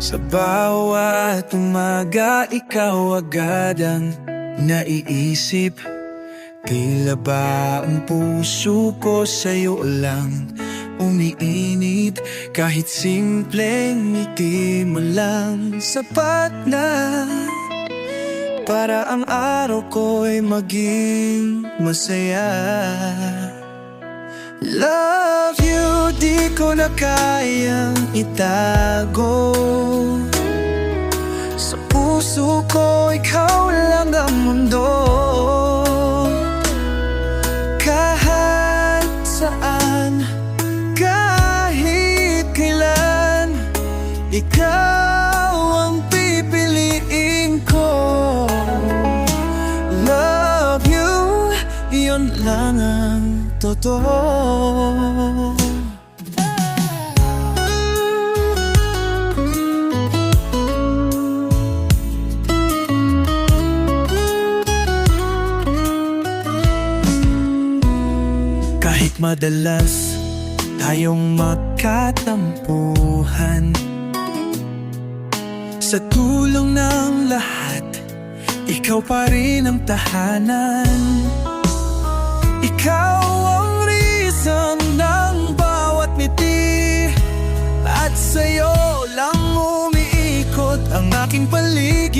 Sa bawat umaga, ikaw agad ang naiisip. Tila ba ang puso ko sa'yo lang umiinit? Kahit simpleng ngiti mo lang sapat na para ang araw ko'y maging masaya. Love you, di ko na kayang itago. Sa puso ko, ikaw lang ang mundo. Kahit saan, kahit kailan, ikaw ang pipiliin ko. Love you, yun lang ang totoo. Kahit madalas tayong magkatampuhan, sa tulong ng lahat, ikaw pa rin ang tahanan. Ikaw ang reason ng bawat ngiti, at sa'yo lang umiikot ang aking paligid.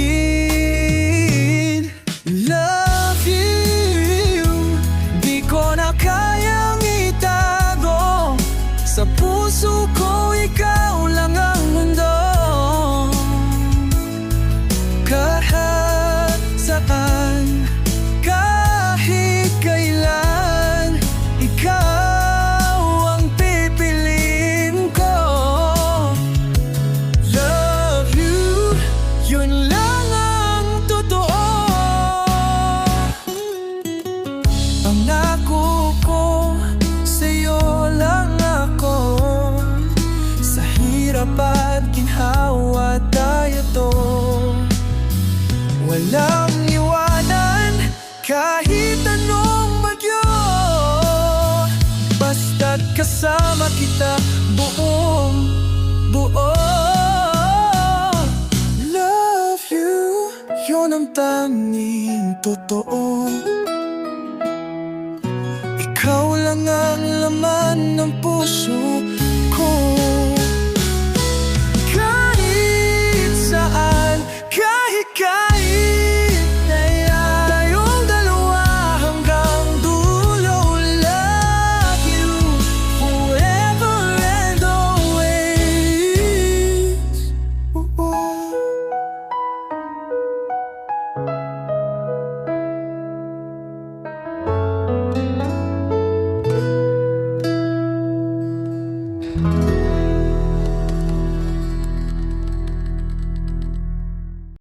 Love you, di ko na kayang itago. Sa puso ko, ikaw lang ang mundo. Kahit saan, kahit kailan, ikaw ang pipiliin ko. Love you, yun lang ang totoo. Pangako ko, sa'yo lang ako. Sa hirap at ginhawa tayo to. Walang iwanan kahit anong bagyo, basta't kasama kita buong buo. Love you, yun ang tanging totoo. Ikaw lang ang laman ng puso